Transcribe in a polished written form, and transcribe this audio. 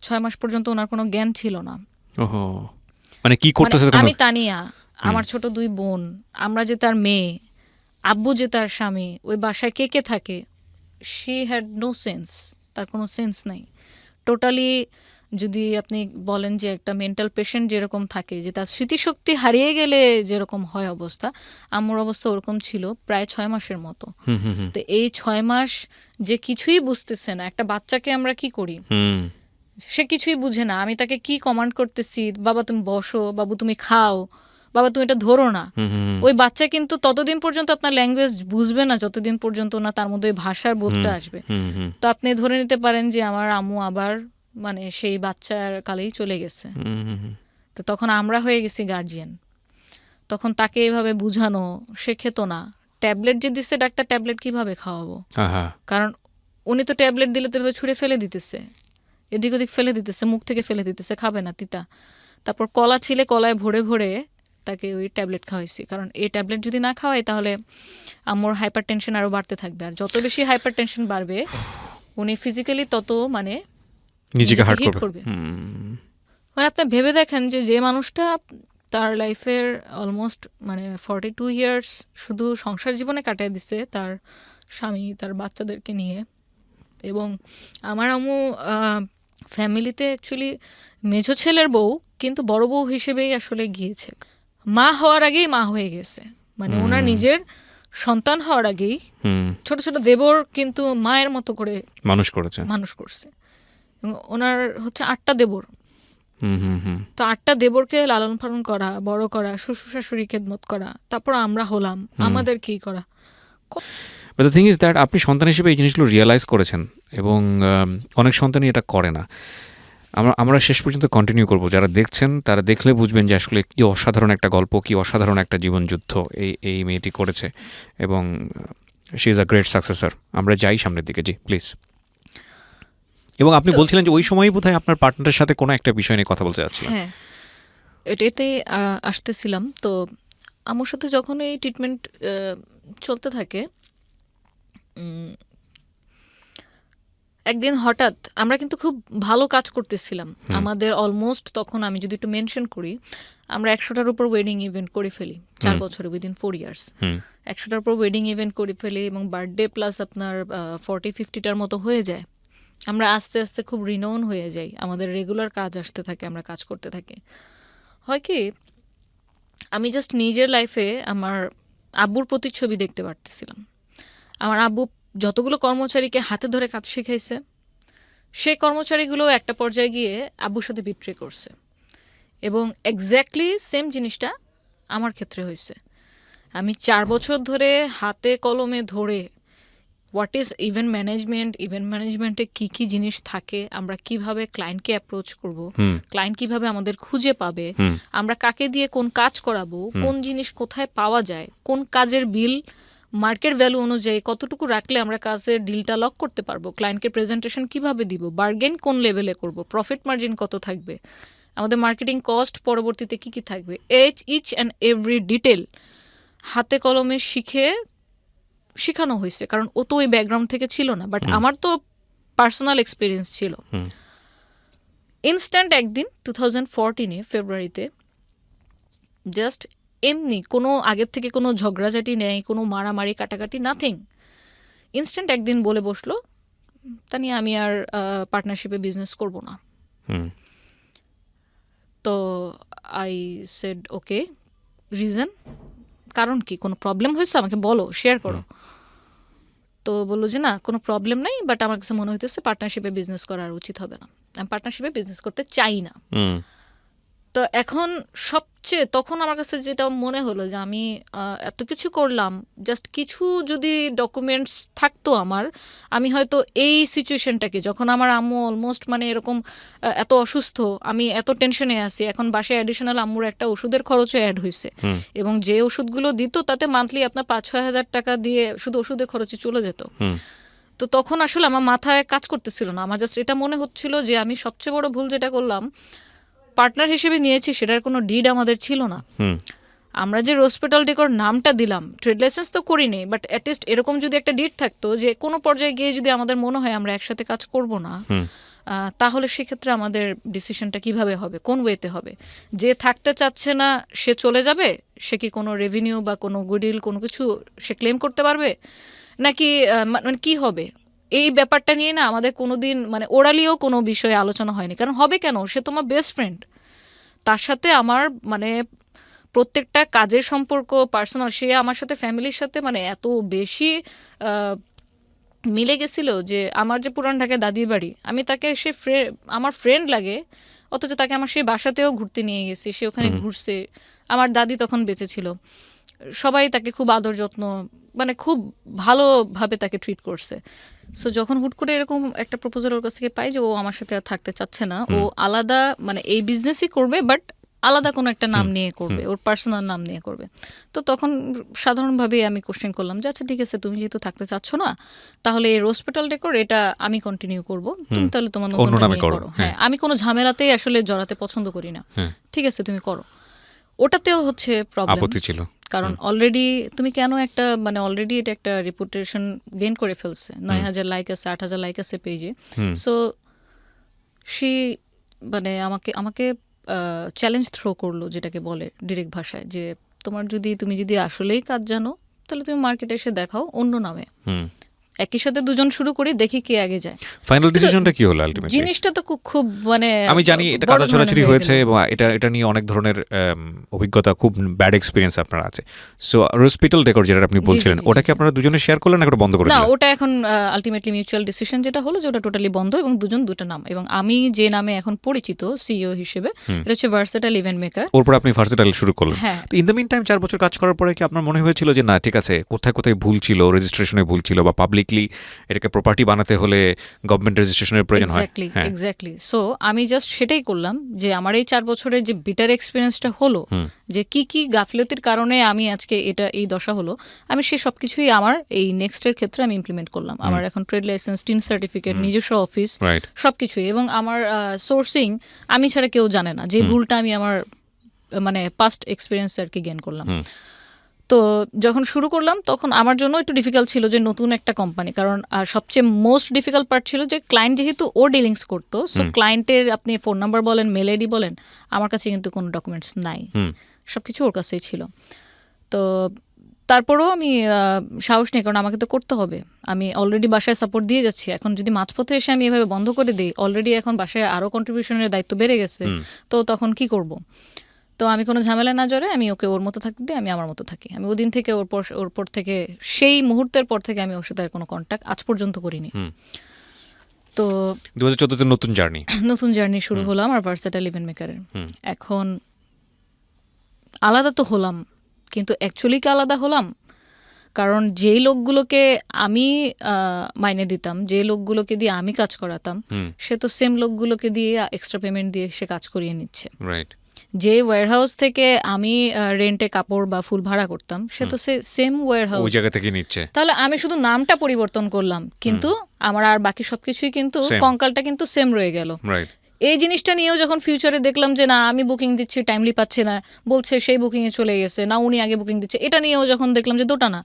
6 মাস পর্যন্ত ওনার কোনো জ্ঞান ছিল না। ওহো, মানে কি করতেছে? আমি তানিয়া, আমার ছোট 2 বোন, আমরা যে তার মেয়ে, আব্বু যে তার স্বামী, ওই বাসায় কে কে থাকে, শি হ্যাড নো সেন্স, তার কোনো সেন্স নাই টোটালি। যদি আপনি বলেন যে একটা মেন্টাল পেশেন্ট যেরকম থাকে, যে তার স্মৃতিশক্তি হারিয়ে গেলে যেরকম হয় অবস্থা, আমার অবস্থা ওরকম ছিল প্রায় 6 মাসের মতো। তো এই 6 মাস যে কিছুই বুঝতেছে না, একটা বাচ্চাকে আমরা কি করি, সে কিছুই বুঝে না। আমি তাকে কি কমান্ড করতেছি, বাবা তুমি বসো, বাবু তুমি খাও, বাবা তুমি এটা ধরো না, ওই বাচ্চা কিন্তু ততদিন পর্যন্ত আপনার ল্যাঙ্গুয়েজ বুঝবে না যতদিন পর্যন্ত না তার মধ্যে ভাষার বোধটা আসবে। তো আপনি ধরে নিতে পারেন যে আমার আম্মু আবার মানে সেই বাচ্চার কালেই চলে গেছে। তো তখন আমরা হয়ে গেছি গার্জিয়ান। তখন তাকে এভাবে বুঝানো, সে খেত না। ট্যাবলেট যে দিচ্ছে ডাক্তার, ট্যাবলেট কিভাবে খাওয়াবো, কারণ উনি তো ট্যাবলেট দিলে তো এভাবে ছুঁড়ে ফেলে দিতেছে, এদিক ওদিক ফেলে দিতেছে, মুখ থেকে ফেলে দিতেছে, খাবে না, তিতা। তারপর কলা ছিলে, কলায় ভরে ভরে তাকে ওই ট্যাবলেট খাওয়াইছি, কারণ এই ট্যাবলেট যদি না খাওয়াই তাহলে আমার হাইপার টেনশন আরও বাড়তে থাকবে, আর যত বেশি হাইপার টেনশন বাড়বে উনি ফিজিক্যালি তত মানে নিজেকে হার্ট হিট করবে। করবে। মানে আপনি ভেবে দেখেন যে যে মানুষটা তার লাইফের অলমোস্ট মানে 42 ইয়ার্স শুধু সংসার জীবনে কাটিয়ে দিছে তার স্বামী তার বাচ্চাদেরকে নিয়ে, এবং আমার আম্মু ফ্যামিলিতে অ্যাকচুয়ালি মেঝো ছেলের বউ, কিন্তু বড় বউ হিসেবেই আসলে গিয়েছে। মা হওয়ার আগেই মা হয়ে গেছে, মানে ওনার নিজের সন্তান হওয়ার আগেই ছোট ছোট দেবর কিন্তু মায়ের মতো করে মানুষ করছে। ওনার হচ্ছে 8টা দেবর। তো 8টা দেবরকে লালন পালন করা, বড় করা, শ্বশুর শাশুড়ি খেদমত করা, তারপর আমরা হলাম, আমাদের কি করা। But the thing is that আপনি সন্তান হিসেবে এই জিনিসগুলো রিয়েলাইজ করেছেন, এবং অনেক সন্তানই এটা করে না। আমরা শেষ পর্যন্ত কন্টিনিউ করব, যারা দেখছেন তারা দেখলে বুঝবেন যে আসলে কি অসাধারণ একটা গল্প, কি অসাধারণ একটা জীবনযুদ্ধ এই মেয়েটি করেছে, এবং she is a great successor. আমরা যাই সামনের দিকে, জি প্লিজ। এবং আপনি বলছিলেন যে ওই সময়ই বোধহয় আপনার পার্টনারের সাথে কোনো একটা বিষয় নিয়ে কথা বলতে যাচ্ছিলেন। হ্যাঁ, এটাতেই আসতেছিলাম। তো আমার সাথে যখন এই ট্রিটমেন্ট চলতে থাকে, একদিন হঠাৎ আমরা কিন্তু খুব ভালো কাজ করতেছিলাম। আমাদের অলমোস্ট তখন আমি যদি একটু মেনশন করি, আমরা 100টার উপর ওয়েডিং ইভেন্ট করে ফেলি 4 বছরে, উইদিন 4 ইয়ার্স 100টার উপর ওয়েডিং ইভেন্ট করে ফেলি, এবং বার্থডে প্লাস আপনার 40-50টার মতো হয়ে যায়। আমরা আস্তে আস্তে খুব রিনোন হয়ে যাই, আমাদের রেগুলার কাজ আসতে থাকে, আমরা কাজ করতে থাকি। হয় কি, আমি জাস্ট নিজের লাইফে আমার আব্বুর প্রতিচ্ছবি দেখতে পারতেছিলাম। আমার আব্বু যতগুলো কর্মচারীকে হাতে ধরে কাজ শিখাইছে, সেই কর্মচারীগুলো একটা পর্যায়ে গিয়ে আব্বুর সাথে বিট্রে করছে, এবং এক্স্যাক্টলি সেম জিনিসটা আমার ক্ষেত্রে হয়েছে। আমি 4 বছর ধরে হাতে কলমে ধরে হোয়াট ইজ ইভেন্ট ম্যানেজমেন্টে কী কী জিনিস থাকে, আমরা কিভাবে ক্লায়েন্টকে অ্যাপ্রোচ করব, ক্লায়েন্ট কিভাবে আমাদের খুঁজে পাবে, আমরা কাকে দিয়ে কোন কাজ করাবো, কোন জিনিস কোথায় পাওয়া যায়, কোন কাজের বিল মার্কেট ভ্যালু অনুযায়ী কতটুকু রাখলে আমরা কাজের ডিলটা লক করতে পারবো, ক্লায়েন্টকে প্রেজেন্টেশন কিভাবে দিব, বার্গেন কোন লেভেলে করব, প্রফিট মার্জিন কত থাকবে, আমাদের মার্কেটিং কস্ট পরবর্তীতে কি কি থাকবে, ইচ অ্যান্ড এভরি ডিটেল হাতে কলমে শেখানো হয়েছে। কারণ ও তো ওই ব্যাকগ্রাউন্ড থেকে ছিল না, বাট আমার তো পার্সোনাল এক্সপিরিয়েন্স ছিল। ইনস্ট্যান্ট একদিন 2014 ফেব্রুয়ারিতে জাস্ট এমনি কোনো আগের থেকে কোনো ঝগড়াঝাটি নেই, কোনো মারামারি কাটাকাটি, নাথিং। ইনস্ট্যান্ট একদিন বলে বসলো, তা নিয়ে আমি আর পার্টনারশিপে বিজনেস করব না। তো আই সেড ওকে, রিজন, কারণ কি, কোনো প্রবলেম হয়েছে আমাকে বলো, শেয়ার করো। তো বললো যে না, কোনো প্রবলেম নাই, বাট আমার কাছে মনে হইতেছে পার্টনারশিপে বিজনেস করার উচিত হবে না, আমি পার্টনারশিপে বিজনেস করতে চাই না। তো এখন সবচেয়ে তখন আমার কাছে যেটা মনে হলো যে আমি এত কিছু করলাম, জাস্ট কিছু যদি ডকুমেন্টস থাকতো আমার, আমি হয়তো এই সিচুয়েশনটাকে, যখন আমার আম্মু অলমোস্ট মানে এরকম এত অসুস্থ, আমি এত টেনশনে আছি, এখন বাসায় অ্যাডিশনাল আম্মুর একটা ওষুধের খরচও অ্যাড হয়েছে, এবং যে ওষুধগুলো দিত তাতে মান্থলি আপনার 5-6 হাজার টাকা দিয়ে শুধু ওষুধের খরচে চলে যেত। তো তখন আসলে আমার মাথায় কাজ করতেছিল না, আমার জাস্ট এটা মনে হচ্ছিল যে আমি সবচেয়ে বড় ভুল যেটা করলাম, পার্টনার হিসেবে নিয়েছি, সেটার কোনো ডিড আমাদের ছিল না। আমরা যে হসপিটাল ডেকোর নামটা দিলাম, ট্রেড লাইসেন্স তো করিনি, বাট অ্যাটলিস্ট এরকম যদি একটা ডিড থাকতো যে কোনো পর্যায়ে গিয়ে যদি আমাদের মনে হয় আমরা একসাথে কাজ করব না, তাহলে সেক্ষেত্রে আমাদের ডিসিশনটা কিভাবে হবে, কোন ওয়েতে হবে? যে থাকতে চাচ্ছে না সে চলে যাবে, সে কি কোনো রেভিনিউ বা কোনো গুডউইল কোনো কিছু সে ক্লেম করতে পারবে, নাকি মানে কি হবে? এই ব্যাপারটা নিয়ে না আমাদের কোনোদিন মানে ওরালিও কোনো বিষয়ে আলোচনা হয়নি। কারণ হবে কেন, সে তোমার বেস্ট ফ্রেন্ড, তার সাথে আমার মানে প্রত্যেকটা কাজের সম্পর্ক পার্সোনাল, সে আমার সাথে ফ্যামিলির সাথে মানে এত বেশি মিলে গেছিল যে আমার যে পুরান ঢাকায় দাদির বাড়ি, আমি তাকে সে আমার ফ্রেন্ড লাগে, অথচ তাকে আমার সেই বাসাতেও ঘুরতে নিয়ে গেছি, সে ওখানে ঘুরছে। আমার দাদি তখন বেঁচে ছিল, সবাই তাকে খুব আদর যত্ন মানে খুব ভালোভাবে তাকে ট্রিট করছে। সো যখন হুট করে এরকম একটা প্রপোজাল ওর কাছ থেকে পাই যে ও আমার সাথে আর থাকতে চাচ্ছে না, ও আলাদা মানে এই বিজনেসই করবে বাট আলাদা কোনো একটা নাম নিয়ে করবে, ওর পার্সোনাল নাম নিয়ে করবে, তো তখন সাধারণভাবে আমি কোশ্চেন করলাম যে আচ্ছা ঠিক আছে, তুমি যেহেতু থাকতে চাচ্ছ না, তাহলে এই রোজ পেটাল ডেকোর এটা আমি কন্টিনিউ করব, তুমি তাহলে তোমার নতুন নামে করো। হ্যাঁ, আমি কোনো ঝামেলাতেই আসলে জড়াতে পছন্দ করি না, ঠিক আছে তুমি করো। ওটাতেও হচ্ছে প্রবলেম ছিল, কারণ অলরেডি তুমি কেন একটা মানে অলরেডি এটা একটা রেপুটেশন গেইন করে ফেলছে, 9,000 লাইক আছে, 8,000 লাইক আছে পেজে। সো সে মানে আমাকে চ্যালেঞ্জ থ্রো করলো, যেটাকে বলে ডিরেক্ট ভাষায়, যে তুমি যদি আসলেই কাজ জানো তাহলে তুমি মার্কেটে এসে দেখাও অন্য নামে, একই সাথে দুজন শুরু করি, দেখি কে আগে যায়। ফাইনাল ডিসিশনটা কি হলো আলটিমেটলি? জিনিসটা তো খুব মানে আমি জানি এটা কাদা ছড়াছড়ি হয়েছে এবং এটা নিয়ে অনেক ধরনের অভিজ্ঞতা, খুব ব্যাড এক্সপিরিয়েন্স আপনার আছে। সো হসপিটাল ডেকোর যেটা আপনি বলছিলেন, ওটা কি আপনারা দুজনে শেয়ার করলেন না ওটা বন্ধ করে না? দিলেন? ওটা এখন আলটিমেটলি মিউচুয়াল ডিসিশন যেটা হলো যে ওটা টোটালি বন্ধ, এবং দুটা নাম, এবং আমি যে নামে এখন পরিচিত সিইও হিসেবে, এটা হচ্ছে ভার্সেটাইল ইভেন্ট মেকার। ওরপর আপনি ভার্সেটাইল শুরু করলেন। হ্যাঁ। তো ইন দ্য মিন টাইম 4 বছর কাজ করার পরে কি আপনার মনে হয়েছিল যে না ঠিক আছে, কোথায় কোথায় ভুল ছিল, রেজিস্ট্রেশনে ভুল ছিল, বা পাবলিকলি এটাকে প্রপার্টি বানাতে হলে গভর্নমেন্ট রেজিস্ট্রেশনের প্রয়োজন হয়? এক্স্যাক্টলি। সো আমি জাস্ট সেটাই করলাম যে আমার এই 4 বছরের যে বিটার এক্সপিরিয়েন্সটা হলো, যে কি গাফিলতির কারণে আমি আজকে এই দশা হলো, আমি সে সবকিছুই আমার এই নেক্সটের ক্ষেত্রে আমি ইমপ্লিমেন্ট করলাম। আমার এখন ট্রেড লাইসেন্স, টিন সার্টিফিকেট, নিজস্ব অফিস, সবকিছুই, এবং আমার সোর্সিং আমি ছাড়া কেউ জানে না, যে ভুলটা আমি আমার মানে পাস্ট এক্সপিরিয়েন্স আর কি গেইন করলাম। তো যখন শুরু করলাম তখন আমার জন্য একটু ডিফিকাল্ট ছিল যে নতুন একটা কোম্পানি, কারণ সবচেয়ে মোস্ট ডিফিকাল্ট পার্ট ছিল যে ক্লায়েন্ট যেহেতু ও ডিলিংস করতো, সো ক্লায়েন্টের আপনি ফোন নাম্বার বলেন, মেল আইডি বলেন, আমার কাছে কিন্তু কোনো ডকুমেন্টস নাই, সবকিছু ওর কাছেই ছিল। তো তারপরেও আমি সাহস নেই, কারণ আমাকে তো করতে হবে, আমি অলরেডি বাসায় সাপোর্ট দিয়ে যাচ্ছি, এখন যদি মাঝপথে এসে আমি এভাবে বন্ধ করে দিই, অলরেডি এখন বাসায় আরও কন্ট্রিবিউশনের দায়িত্ব বেড়ে গেছে, তো তখন কি করব? তো আমি কোনো ঝামেলা না জড়ে আমি ওকে ওর মতো থাকতে দিই, আমি আমার মতো থাকি। আমি ওদিন থেকে ওর পর থেকে সেই মুহূর্তের পর থেকে আমি ওর সাথে আর কোনো কন্ট্যাক্ট আজ পর্যন্ত করিনি। তো 2014-তে নতুন জার্নি শুরু হলো আমার ভার্সেটাইল ইভেন্ট মেকারের। এখন আলাদা তো হলাম, কিন্তু অ্যাকচুয়ালি কি আলাদা হলাম? কারণ যেই লোকগুলোকে আমি মাইনে দিতাম, যে লোকগুলোকে দিয়ে আমি কাজ করাতাম, সে তো সেম লোকগুলোকে দিয়ে এক্সট্রা পেমেন্ট দিয়ে সে কাজ করিয়ে নিচ্ছে। রাইট। যে ওয়্যারহাউস থেকে আমি রেন্টে কাপড় বা ফুল ভাড়া করতাম, সে তো সেম ওয়্যারহাউস, ওই জায়গা থেকে নিচ্ছে। তাহলে আমি শুধু নামটা পরিবর্তন করলাম, কিন্তু আমার আর বাকি সবকিছুই কিন্তু কঙ্কালটা কিন্তু সেম রয়ে গেল। এই জিনিসটা নিয়েও যখন ফিউচারে দেখলাম যে না আমি বুকিং দিচ্ছি, টাইমলি পাচ্ছে না, বলছে সেই বুকিং এ চলে গেছে, না উনি আগে বুকিং দিচ্ছে, এটা নিয়েও যখন দেখলাম যে দোটানা।